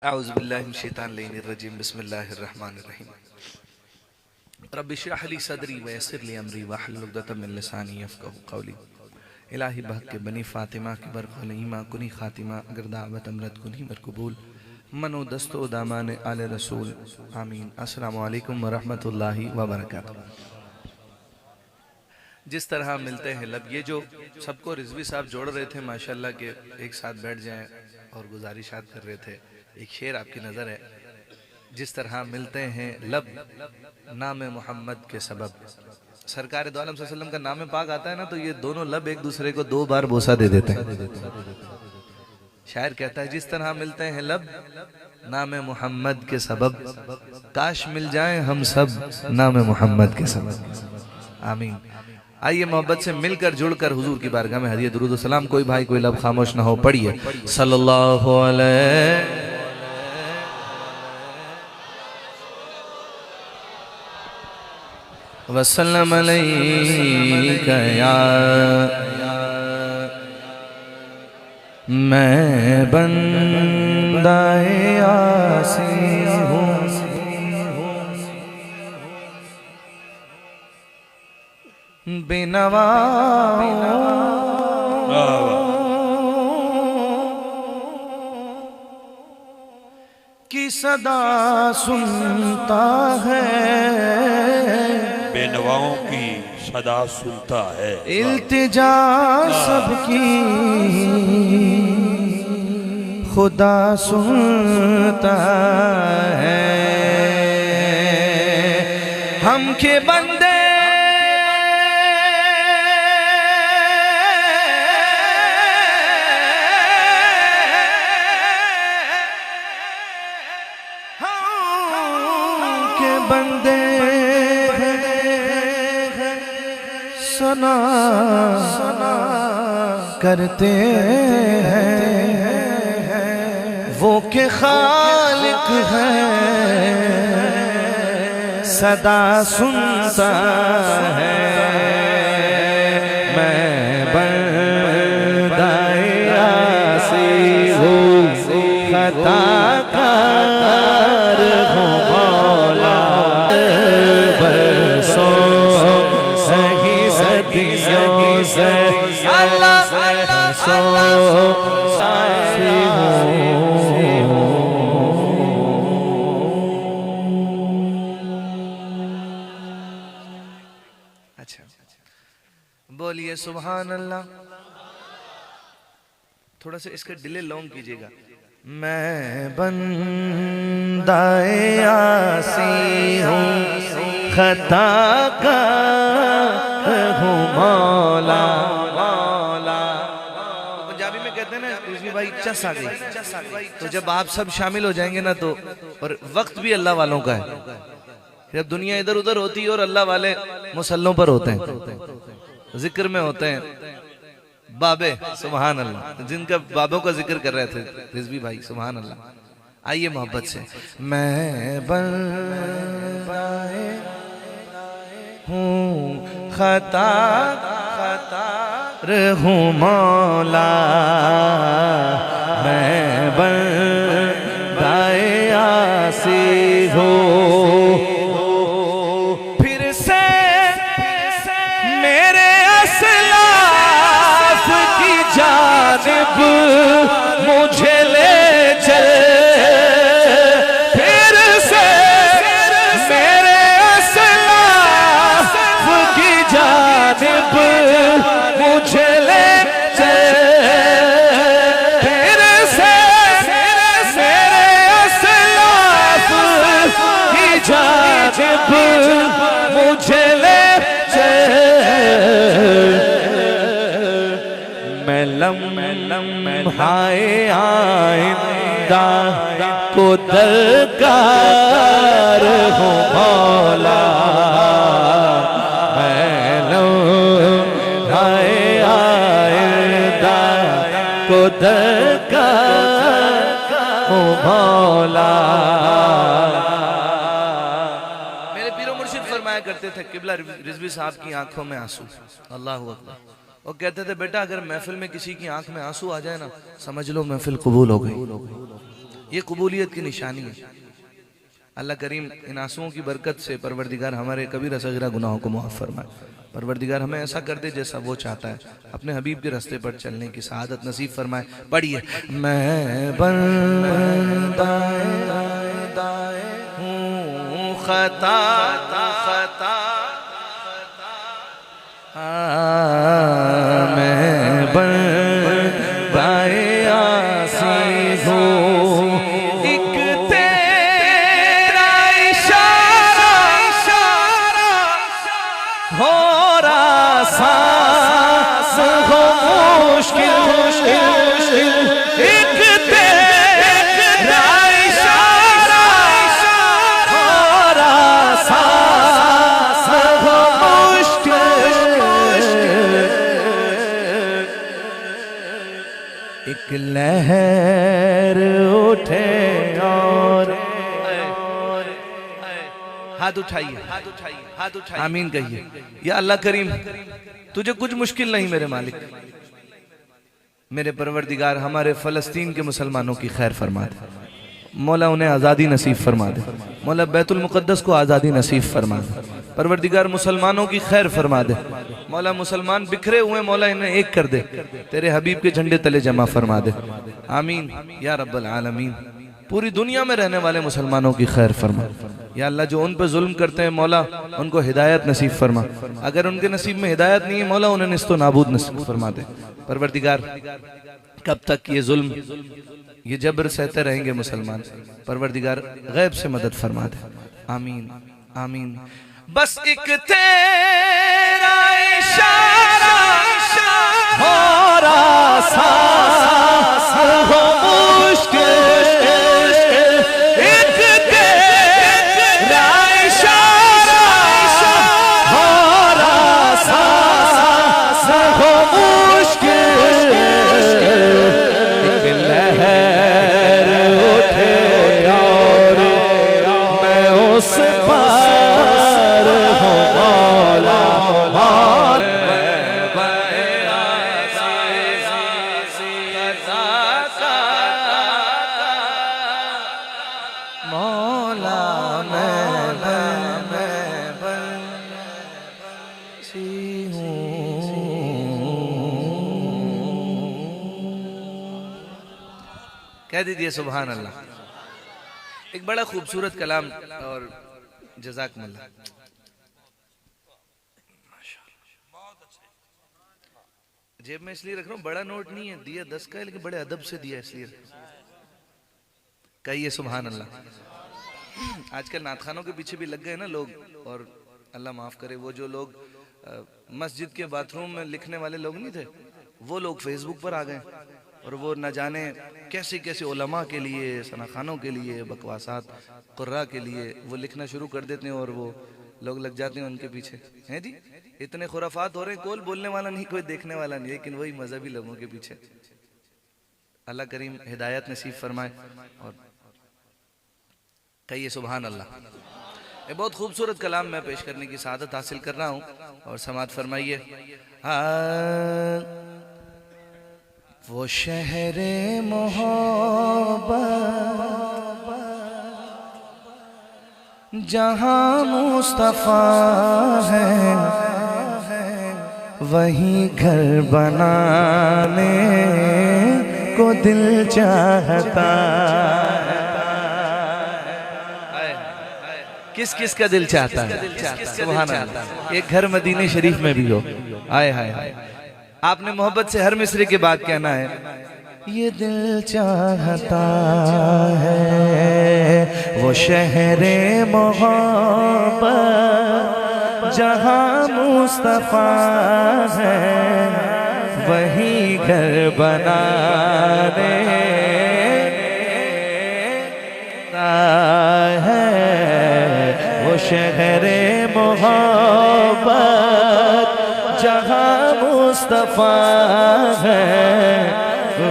औज़ुबिल्लाहिमिनश्शैतानिर्रजीम बिस्मिल्लाहिर्रहमानिर्रहीम रब्बि इश्रह ली सदरी व यस्सिर ली अमरी वहलुल उक़दतम मिन लिसानी यफ़क़हू क़ौली। इलाही बहक के बनी फ़ातिमा की बरक़ौल ईमा कुनी ख़ातिमा अगर दावत अमरत कुनी मरकबूल मनो दस्तो दामान आले रसूल आमीन। अस्सलामु अलैकुम व रहमतुल्लाहि व बरकातुहू। जिस तरह मिलते हैं लब, ये जो सबको रिज़वी साहब जोड़ रहे थे माशाल्लाह के एक साथ बैठ जाएं और गुजारिशात कर रहे थे। एक शेर आपकी नज़र है, जिस तरह मिलते हैं लब नाम मोहम्मद के सबब। सरकार दो आलम सल्लल्लाहु अलैहि वसल्लम का नाम पाक आता है ना, तो ये दोनों लब एक दूसरे को 2 बार बोसा दे देते हैं। शायर कहता है जिस तरह मिलते हैं लब नाम मोहम्मद के सबब, काश मिल जाएं हम सब नाम मोहम्मद के सबब। आमीन। आइए मोहब्बत से मिलकर जुड़कर हुजूर की बारगाह में हदिया दुरूद सलाम। कोई भाई कोई लब खामोश ना हो, पढ़िए सल्लल्लाहु अलैहि वसल्लम अलैका या मैं बंदाए आसी हूँ, बिनवा की सदा सुनता है, बेनवाओं की सदा सुनता है, इल्तिजा सबकी खुदा सुनता है। हम के बंदे बंदे सना करते हैं, वो के खालिक है सदा सुनता है। मैं बंदाए आसी हूँ, खताकार हूँ मौला, अच्छा बोलिए सुभान अल्लाह। थोड़ा सा इसका डिले लॉन्ग कीजिएगा। मैं बंदाए आसी हूँ, खताकार हूँ मौला। पंजाबी में कहते हैं ना रिज़वी भाई चस आ गई, तो जब आप सब शामिल हो जाएंगे ना तो, और वक्त भी अल्लाह वालों का है। जब दुनिया इधर उधर होती है और अल्लाह वाले मुसल्लों पर होते हैं, जिक्र में होते हैं बाबे, सुभान अल्लाह। जिनका बाबों का जिक्र कर रहे थे रिज़वी भाई, सुभान अल्लाह। आइए मोहब्बत से। मैं बंदाए हूँ, खताकार हूँ मौला, मैं बंदाए आसी हूँ। फिर से मेरे असलाफ की जानिब मुझे ले चल, फिर से मेरे असलाफ की जानिब मुझे ले चल, फिर से मेरे असलाफ की जानिब मुझे ले चल। मैं लम्हाए आइंदा को दरकार हूँ मौला, मैं लम्हाए आइंदा को दरकार हूँ मौला। मेरे पीरो मुर्शिद फरमाया करते थे किबला रिज़वी साहब की आंखों में आंसू, अल्लाह अकबर। वो कहते थे बेटा अगर महफिल में किसी की आंख में आंसू आ जाए ना, समझ लो महफिल कबूल हो गई। ये कबूलियत की निशानी है। अल्लाह करीम इन आंसुओं की बरकत से परवरदिगार हमारे कबीरा सगीरा गुनाहों को मुआफ़ फरमाए। परवरदिगार हमें ऐसा कर दे जैसा वो चाहता है, अपने हबीब के रास्ते पर चलने की सआदत नसीब फरमाए। पढ़िए, मैं बंदा हूँ खता खता, मैं बंदाए आसी हूँ, एक तेरा इशारा हो रहा सांस हो मुश्किल मुश्किल, एक तेरा इशारा हो रहा सांस हो मुश्किल, एक लहर उठे और हाथ उठाइए, हाथ उठाइए, हाथ उठाइए, आमीन कहिए। या अल्लाह करीम तुझे कुछ मुश्किल नहीं मेरे मालिक, मेरे परवरदिगार हमारे फ़लस्तीन के मुसलमानों की खैर फरमा दे, मौला उन्हें आज़ादी नसीब फरमा दे, मौला बैतुल मुक़द्दस को आज़ादी नसीब फरमा दे, परवरदिगार मुसलमानों की खैर फरमा दे, मौला मुसलमान बिखरे हुए मौला इन्हें एक कर दे, तेरे हबीब के झंडे तले जमा फरमा दे, आमीन या रब्बल आलमीन। पूरी दुनिया में रहने वाले मुसलमानों की खैर फरमा। या अल्लाह जो उन पर जुल्म करते हैं मौला उनको हिदायत नसीब फरमा, अगर उनके नसीब में हिदायत नहीं है मौला उन्हें निस्तो नाबूद नसीब फरमा दे। परवरदिगार कब तक ये जुल्म ये जबर सहते रहेंगे मुसलमान, परवरदिगार गैब से मदद फरमा दे, आमीन आमीन। बस एक तेरा इशारा हो रहा सांस हो मुश्किल, एक तेरा इशारा हो रहा सांस हो मुश्किल, एक लहर उठे और मैं उस पार हूँ मौला, मौला मैं बंसी हूँ। कह दीजिए सुभान अल्लाह। एक बड़ा खूबसूरत कलाम और जज़ाकमुल्लाह। जेब में इसलिए रख रहा हूँ, बड़ा नोट नहीं है, दिया 10 का है लेकिन बड़े अदब से दिया इसलिए। कहिए सुभान अल्लाह। आजकल नातखानों के पीछे भी लग गए ना लोग, और अल्लाह माफ करे वो जो लोग मस्जिद के बाथरूम में लिखने वाले लोग नहीं थे, वो लोग फेसबुक पर आ गए और वो न जाने कैसे कैसे उलमा के लिए, सनाखानों के लिए, बकवासात कुर्रा के लिए वो लिखना शुरू कर देते हैं और वो लोग लग जाते हैं उनके पीछे। हैं जी, इतने खुराफात हो रहे हैं, कोई बोलने वाला नहीं, कोई देखने वाला नहीं, लेकिन वही मजहबी लोगों के पीछे। अल्लाह करीम हिदायत नसीब फरमाए। और कहिए सुभान अल्लाह। ये बहुत खूबसूरत कलाम मैं पेश करने की सादत हासिल कर रहा हूँ और समात फरमाइए। वो शहरे मोहब्बत जहाँ मुस्तफा है, वहीं घर बनाने को दिल चाहता। किस किस का दिल चाहता है? सुभान अल्लाह। एक घर मदीने शरीफ में भी हो। आए हाय हाय, आपने मोहब्बत से हर मिसरे के बाद कहना है, ये दिल चाहता है वो शहरे मोहब्बत जहाँ मुस्तफा है, वही घर बनाने है। वो शहरे मोहब्बत जहाँ मुस्तफा है,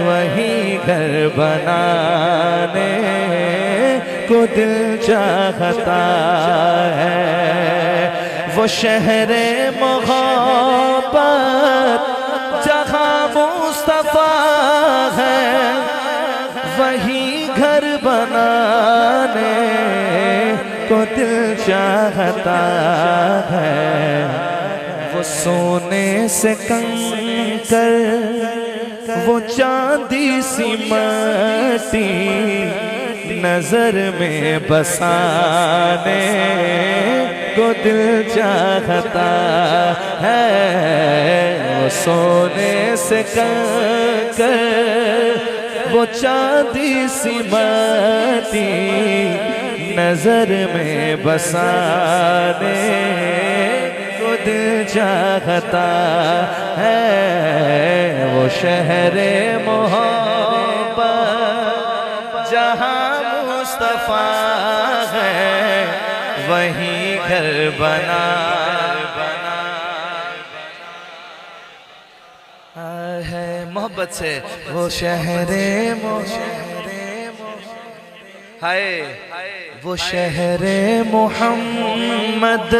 वही घर बनाने को दिल चाहता है। वो शहरे मोहब्बत जहाँ मुस्तफा है, वही घर चाहता है, वो सोने से कंकर, वो चांदी सी माटी नजर में बसाने को दिल चाहता है। वो सोने से कंकर, वो चांदी सी माटी नजर में बसाने को दिल चाहता है। वो शहरे मोहब्बत जहाँ मुस्तफा है, वहीं घर बना है मोहब्बत से। वो शहरे हाय, वो शहरे मोहम्मद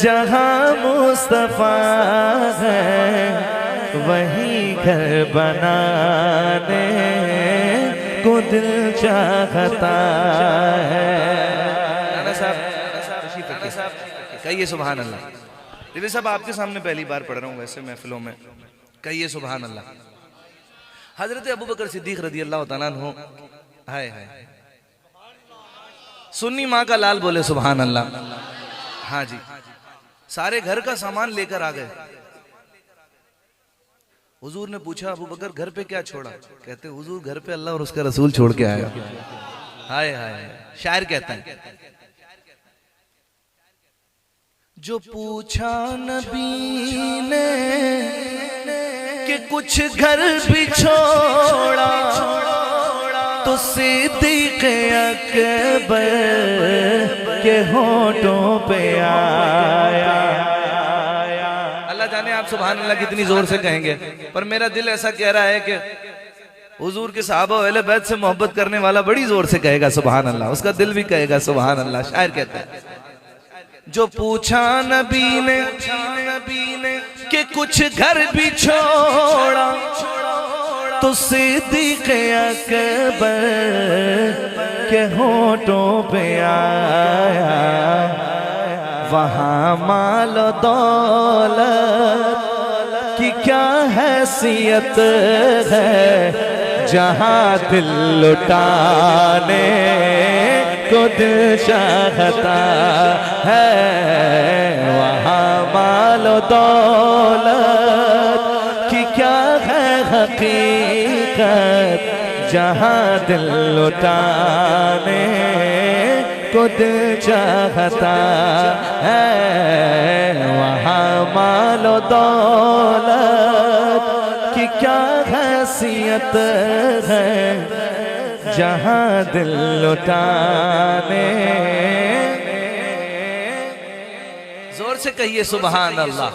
जहाँ मुस्तफा है, वहीं घर बनाने को दिल चाहता है। नाना साहब कहिए सुभान अल्लाह। रिवी साहब आपके सामने पहली बार पढ़ रहा हूँ वैसे महफिलों में, कहिए सुभान अल्लाह। हजरत अबू बकर सिद्दीक रज़ी अल्लाह तआला अन्हु, हाय हाय, सुन्नी माँ का लाल बोले सुभान अल्लाह। हाँ जी, सारे घर का सामान लेकर आ गए। हुजूर ने पूछा अबू बकर घर पे क्या छोड़ा? कहते हुजूर घर पे अल्लाह और उसका रसूल छोड़ के आया। हाय हाय, शायर कहता है, जो पूछा नबी ने कि कुछ घर भी छोड़ा, तो सिद्दीक़ अकबर के होठों पे आया। अल्लाह जाने आप सुभान अल्लाह कितनी जोर से कहेंगे, पर मेरा दिल ऐसा कह रहा है कि हुजूर के सहाबा और अहले बैत से मोहब्बत करने वाला बड़ी जोर से कहेगा सुभान अल्लाह, उसका दिल भी कहेगा सुभान अल्लाह। शायर कहता है, जो पूछा नबी ने कि कुछ घर भी छोड़ा, तो सिद्दीक़ अकबर के होठों पे आया। वहाँ माल दौलत की क्या हैसियत है, जहाँ दिल लुटाने को दिल चाहता है। वहाँ माल दौलत की क्या है हकीकत, जहाँ दिल लुटाने को दिल चाहता है। वहाँ माल दौलत की क्या हैसियत है, जहाँ दिल लुटाने। जोर से कहिए सुभान अल्लाह,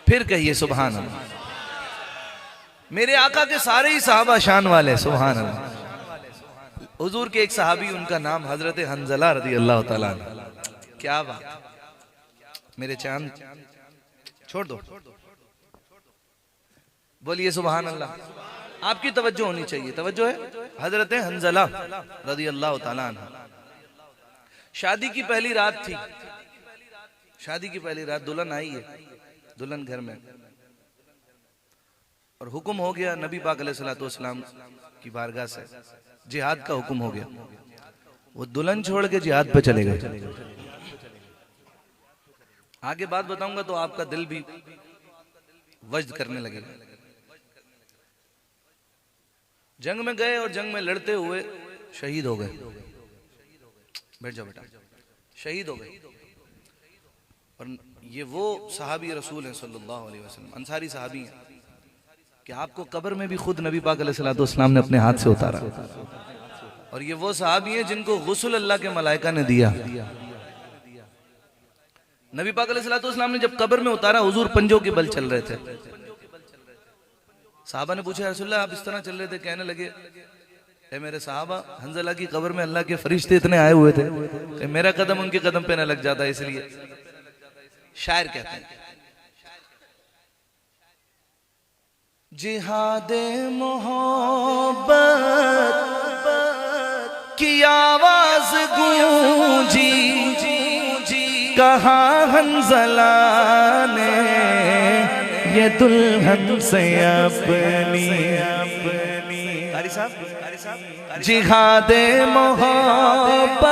फिर कहिए सुभान अल्लाह। मेरे आका के सारे ही सहाबा शान वाले, सुभान अल्लाह। हुजूर के एक सहाबी, उनका नाम हजरत हंजला रज़ी अल्लाह तआला अन्हु। क्या बात, मेरे चांद छोड़ दो, बोलिए सुभान अल्लाह। आपकी तवज्जो होनी चाहिए, तवज्जो है। हजरत हंजला रज़ी अल्लाह तआला अन्हु, शादी की पहली रात थी। शादी की पहली रात, दुल्हन आई है, दुल्हन घर में, और हुक्म हो गया नबी पाक अलैहिस्सलातु वस्सलाम की बारगाह से, जिहाद का हुक्म हो गया। वो दुल्हन छोड़ के जिहाद पे चले गए। आगे बात बताऊंगा तो आपका दिल भी वज्द करने लगेगा। जंग में गए और जंग में लड़ते हुए शहीद हो गए। बैठ जाओ बेटा, शहीद हो गए। और ये वो सहाबी रसूल हैं सल्लल्लाहु अलैहि वसल्लम, अंसारी सहाबी हैं कि आपको कब्र में भी खुद नबी पाक अलैहिस्सलातु वस्सलाम ने अपने हाथ से उतारा। और ये वो सहाबी हैं जिनको गुस्ल अल्लाह के मलाइका ने दिया। नबी पाक अलैहिस्सलातु वस्सलाम ने जब कब्र में उतारा, हुजूर पंजों के बल चल रहे थे। साहबा ने पूछा, रसूलल्लाह आप इस तरह चल रहे थे? कहने लगे, ए मेरे साहबा, हंजला की कब्र में अल्लाह के फरिश्ते इतने आए हुए थे कि मेरा कदम उनके कदम पे न लग जाता, इसलिए। शायर कहते हैं, जिहादे मोहब्बत की आवाज गूंजी, कहा हंज़ला ने ये दुल्हन से अपनी जिहादे मोहब्बत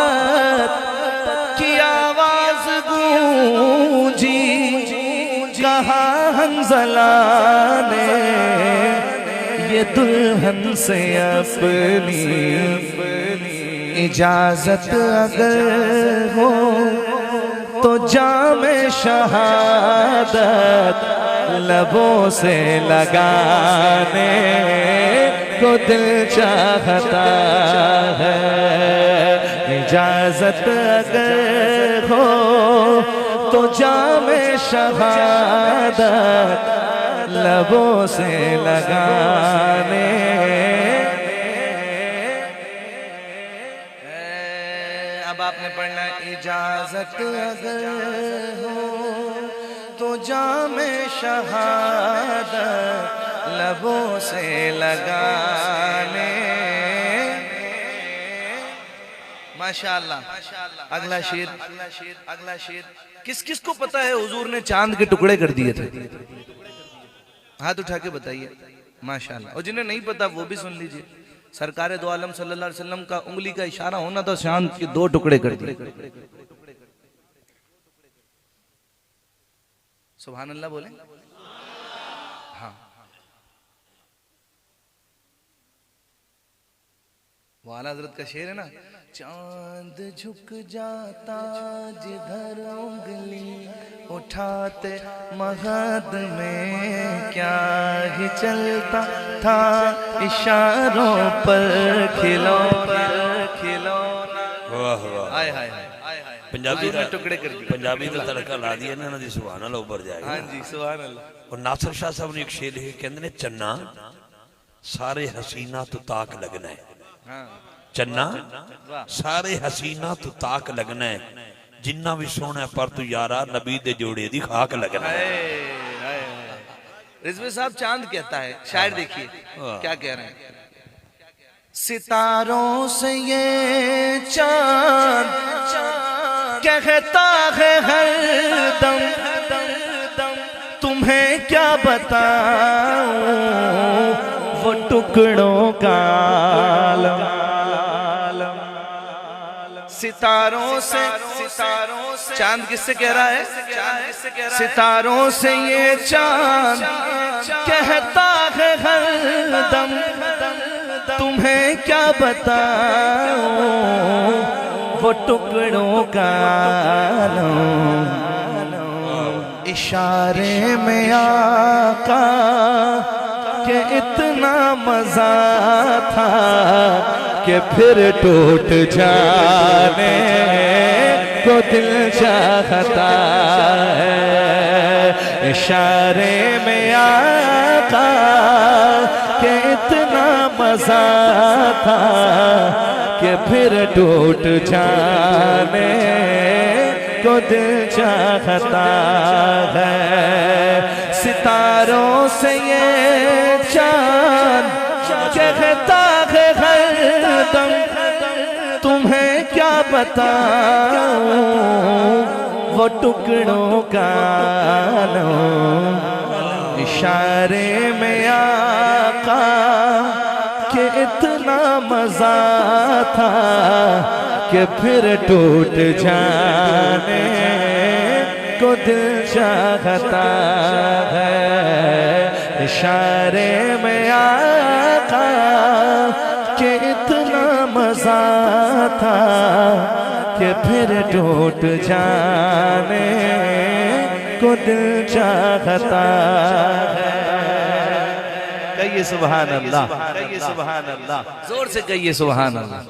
की आवाज गूंजी, कहा हंज़ला ने ये दुल्हन से अपनी इजाजत अगर हो तो जामे शहादत लबों से लगाने को दिल चाहता है। इजाजत अगर हो तो जामे शहादत लबों से लगाने। अब आपने पढ़ना इजाजत अगर हो तो जामे शहादत लबों से लगाने। माशाअल्लाह। अगला शेर, अगला शेर किस किस को पता है हुजूर ने चांद के टुकड़े कर दिए थे? हाथ उठा के बताइए। माशाअल्लाह। और जिन्हें नहीं पता वो भी सुन लीजिए। सरकार दो आलम सल्लल्लाहु अलैहि वसल्लम का उंगली का इशारा होना तो चांद के 2 टुकड़े कर दिए। सुभान अल्लाह बोले। हाँ, वो आला हजरत का शेर है ना, चांद झुक जाता जिधर उंगली उठाते महद में क्या ही चलता था इशारों पर खिलौना। वाह वाह। हाय हाय हाय। पंजाबी का टुकड़े कर दिए। पंजाबी का तड़का ला दिया ना ना जी, सुभान अल्लाह उबर जाएगा। हाँ जी सुभान अल्लाह। और नासिर शाह साहब ने एक शेर लिखे, कहते ने चन्ना सारे हसीना तो ताक लगना है। हाँ चन्ना सारे हसीना तो ताक लगना है, जिन्ना भी सोना है पर तू यारा नबी दे जोड़े दी खाक लगना है। रिजवी साहब चांद कहता है, शायर देखिए क्या कह रहे हैं। सितारों से ये चांद कहता है हर दम, तुम्हें क्या बताऊं वो टुकड़ों का आलम। सितारों से चांद किससे कह रहा है? सितारों से ये चांद कहता है हर दम, तुम्हें क्या बताऊं वो टुकड़ों का आलम। इशारे में आका के इतना मजा था कि फिर टूट जाने को दिल चाहता है। इशारे में आका के इतना मजा था कि फिर टूट जाने को दिल चाहता है। सितारों से ये चांद कहता है हर दम, तुम्हें क्या बताऊं वो टुकड़ों का आलम। इशारे में आका के इतना मजा था कि फिर टूट जाने को दिल चाहता है। इशारे में आका के इतना मजा था कि फिर टूट जाने को दिल चाहता है। कहिए सुभान अल्लाह, कहिए सुभान अल्लाह, जोर से कहिए सुभान अल्लाह।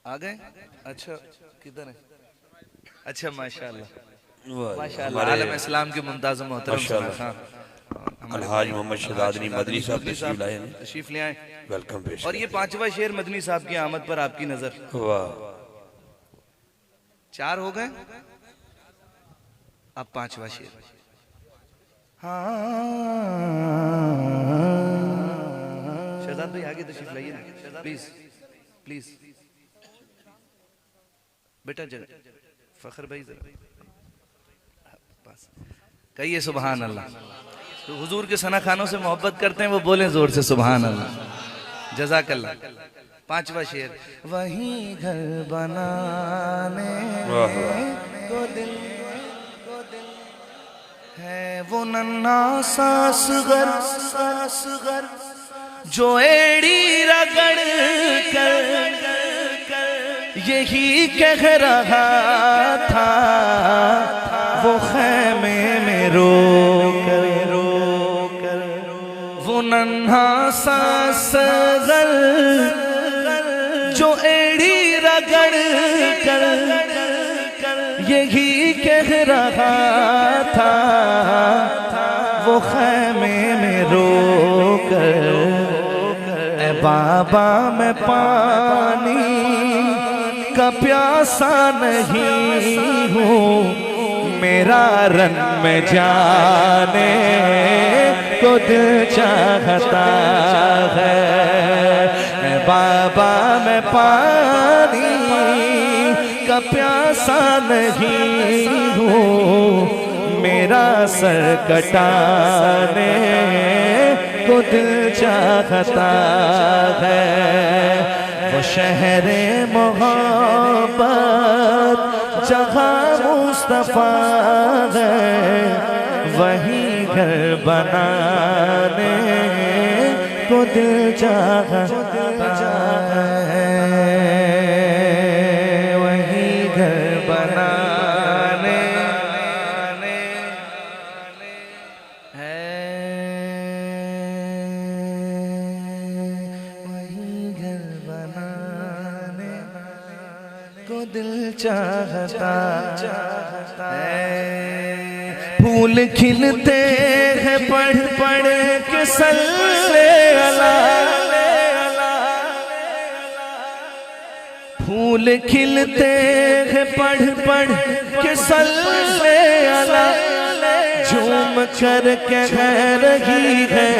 आ गए? अच्छा किधर है? अच्छा माशाअल्लाह माशाअल्लाह। आलम इस्लाम के मुमताज मोहतरम अलहाज मोहम्मद शहजादनी मदनी साहब तशरीफ ले आए, वेलकम पेश। और ये 5वां शेर मदनी साहब की आमद पर आपकी नजर। वाह, 4 हो गए, अब 5वां शेर। हाँ भाई आगे तशरीफ लाइए ना, प्लीज प्लीज बेटा जरा फखर भाई जरा बस कहिए सुभान अल्लाह। तो हुजूर के सना खानों से मोहब्बत करते हैं वो बोले जोर से सुभान अल्लाह। जज़ाकल्लाह। पांचवा शेर, वहीं घर बनाने को दिल है वो नन्हा सासगर जो एड़ी रगड़ कर यही कह रहा था वो खैमे में रो कर वो नन्हा सासगर जो एड़ी रगड़ कर यही कह रहा था वो खैमे में रो कर ए बाबा मैं पानी का प्यासा नहीं हूँ मेरा रन में जाने को दिल चाहता है। बाबा मैं पानी का प्यासा नहीं हूँ मेरा सर कटाने को दिल चाहता है। वो शहरे मोहब्बत जहाँ मुस्तफा है वहीं घर बनाने को दिल चाहता है। वहीं घर बनाने वहीं घर बनाने को दिल चाहता है। फूल खिलते हैं पढ़ पढ़ के सल्ले अला फूल खिलते हैं पढ़ पढ़ के सल्ले अला झूम कर कह रही है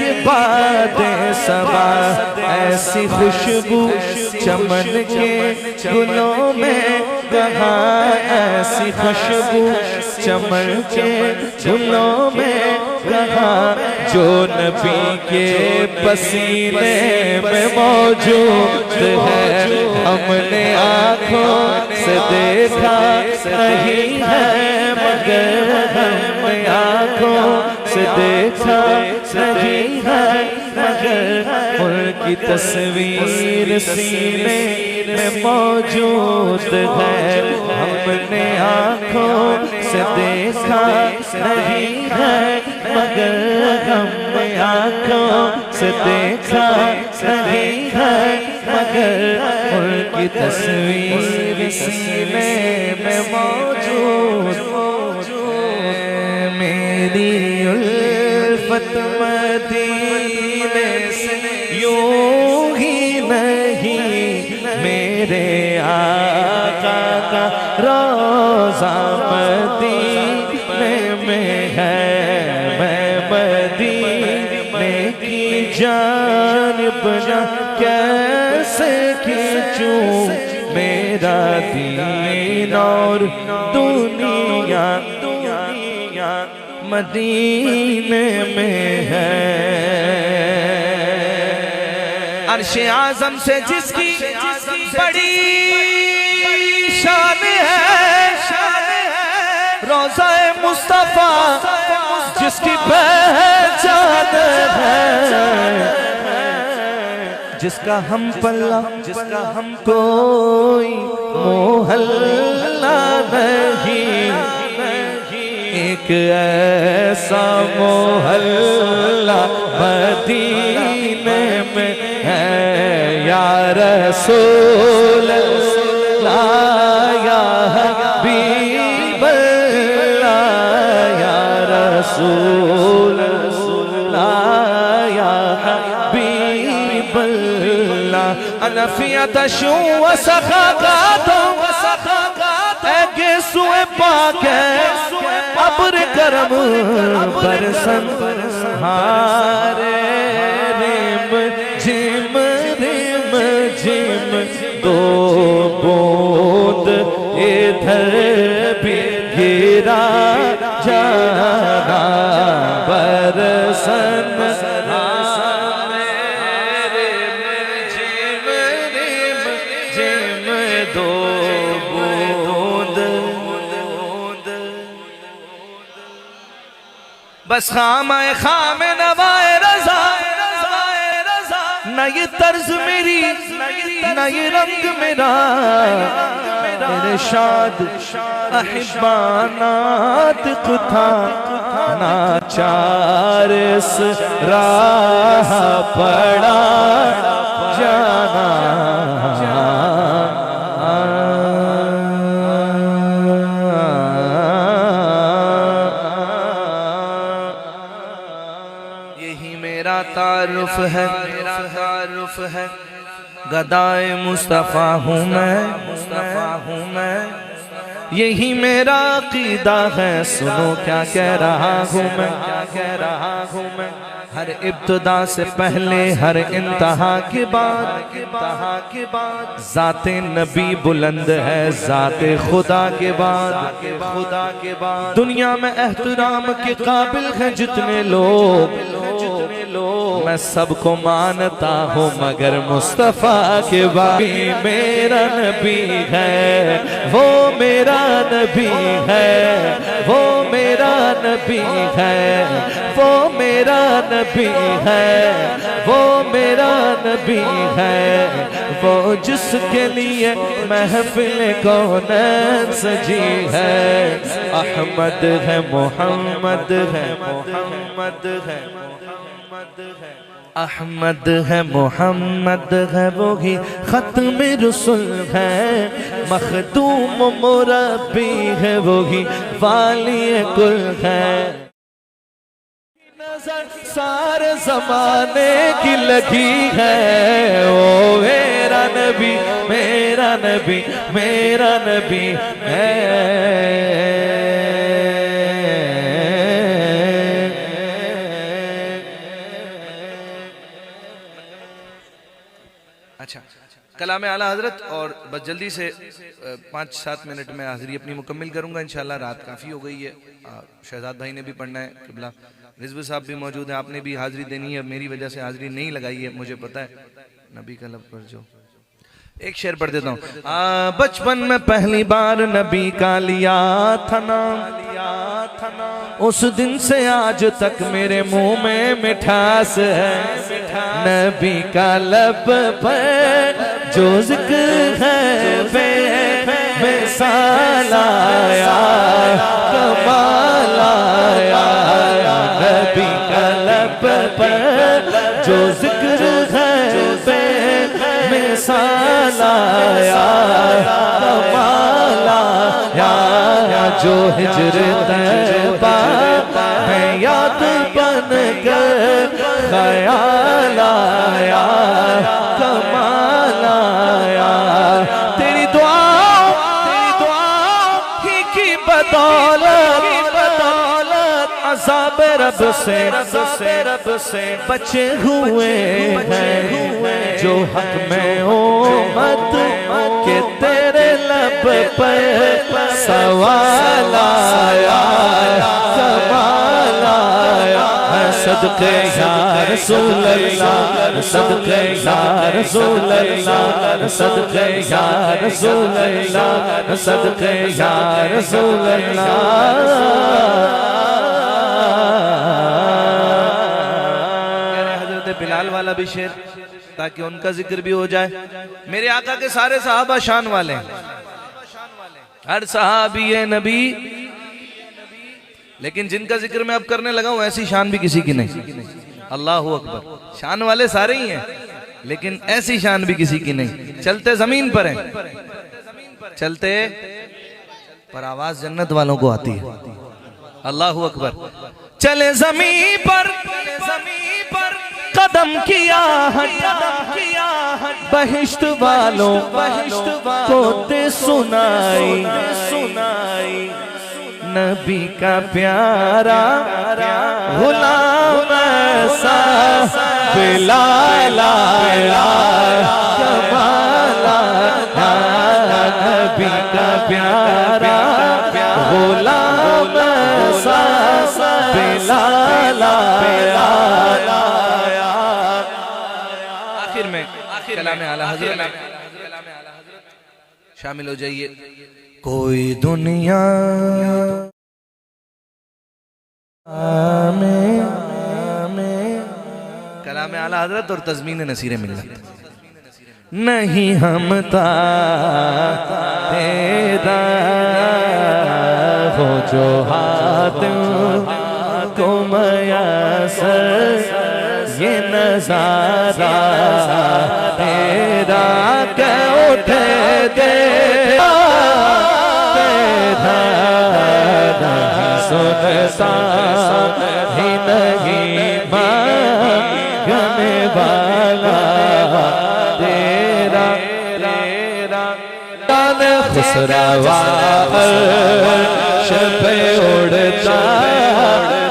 ये बातें समा ऐसी खुशबू चमन के गुलों में कहाँ ऐसी खुशबू चमन के गुलों में कहाँ जो नबी के पसीने में मौजूद है हमने आँखों से देखा नहीं है मगर हमने आँखों से देखा नहीं है मगर उनकी तस्वीर सीने में मौजूद है हमने आँखों से देखा नहीं है मगर हमने आँखों से देखा नहीं है मगर उनकी तस्वीर सीने में मौजूद मेरी उल्फत मदीने से यूं ही नहीं मेरे आका का रोज़ा मदीने में है मैं मदीने की जानिब ना कैसे खींचूं मेरा दीन और दुनिया मदीने में है। अर्शे आज़म से जिसकी बड़ी शान है रोज़ा मुस्तफा जिसकी पहचान है जिसका हम पल्ला जिसका हम कोई मोहल्ला नहीं एक ऐसा मोहल्ला मदीने में है या रसूल अल्लाह या हबीब अल्लाह या रसूल अल्लाह या हबीब अल्लाह अनफियत शू व सखाकातुम सुए पाके अब्र करम बरसन हारे रेम सन जिम दो बूंद बस खामे खामे नवाए रज़ा न ये तर्ज मेरी न ये रंग मेरा इरशाद अहिबानात था नाचार इस राह पड़ा जाना यही मेरा तारुफ है गदाए मुस्तफ़ा हूँ मैं यही मेरा अक़ीदा है सुनो क्या कह रहा हूँ मैं हर इब्तिदा से पहले हर इंतहा के बाद ज़ाते नबी बुलंद है ज़ाते खुदा के बाद दुनिया में एहतराम के काबिल हैं जितने लोग मैं सबको मानता हूँ मगर मुस्तफ़ा के बाद मेरा नबी है वो मेरा नबी है वो मेरा नबी है वो मेरा नबी है वो मेरा नबी है वो जिसके लिए महफिल कौनैन सजी है अहमद है मोहम्मद है अहमद है मोहम्मद है वो ही खत्म रसूल है मखदूम मुरब्बी है वो ही वाली कुल है नजर सारे जमाने की लगी है ओ मेरा नबी मेरा नबी मेरा नबी है। अच्छा कलाम आला हजरत और बस जल्दी से 5-7 मिनट में हाजिरी अपनी मुकम्मिल करूंगा इंशाल्लाह। रात काफ़ी हो गई है, शहजाद भाई ने भी पढ़ना है, किबला रिजवी साहब भी मौजूद है, आपने भी हाजिरी देनी है। मेरी वजह से हाजिरी नहीं लगाई है, मुझे पता है। नबी का लब पर जो एक शेर पढ़ देता हूँ। बचपन में पहली बार नबी का लिया था नाम, उस दिन से आज तक मेरे मुंह में मिठास है। नबी का लब पर जो जिक्र है बेमिसाल आया कमाल आया। नबी का लब पर जो जिक्र है बेमिसाल आया कमाल आया। जो हिजरत तैबा है याद बन कर ख्याल आया कमाल आया। तेरी दुआ ही की बदौलत अज़ाब रब से बचे हुए हैं। जो हक में उम्मत के तेरे लब पर सवाल आया कमाल आया। सदके या रसूल अल्लाह सदके या रसूल अल्लाह सदके या रसूल अल्लाह सदके या रसूल अल्लाह। बिलाल वाला भी शेर ताकि उनका जिक्र भी हो जाए। मेरे आका के सारे सहाबा शान वाले हैं, हर सहाबी है नबी, लेकिन जिनका जिक्र मैं अब करने लगा हूं ऐसी शान भी किसी की नहीं। अल्लाह अकबर। शान वाले सारे ही हैं लेकिन ऐसी शान भी किसी की नहीं। चलते जमीन पर हैं, चलते पर आवाज जन्नत वालों को आती है। अल्लाह अकबर। चले जमीन पर कदम किया बहिश्त वालों को दे सुनाई नबी का प्यारा गुलाम ऐसा बिलाल आया कमाल आया। नबी का प्यारा गुलाम ऐसा बिलाल आया कलाम आला हज़रत शामिल हो जाइए। कोई दुनिया में कलाम आला हज़रत और तज़मीन नसीर मिल्लत। नहीं हमता तेरा हो जो हाथ को मयासर ये नजारा तेरा के उठे दे तेरा नहीं सुनता ही नहीं मांगने वाला तेरा खुसरावा शब उड़ता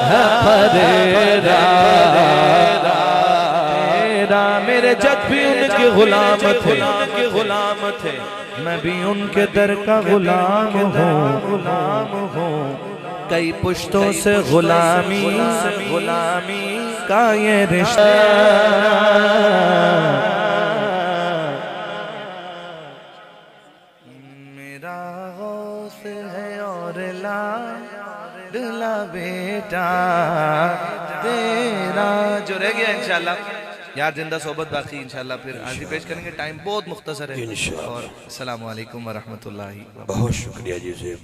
है फरेरा मेरे जग भी उनके गुलाम थे मैं भी उनके दर का गुलाम हूँ कई पुश्तों से गुलामी का ये रिश्ता मेरा गौस है और लाडला बेटा तेरा जो रह गया इंशाल्लाह यार जिंदा सोबत बाकी इंशाल्लाह फिर हाजिर पेश करेंगे। टाइम बहुत मुख्तसर है इंशाल्लाह। और अस्सलामु अलैकुम व रहमतुल्लाहि व बहुत शुक्रिया जी।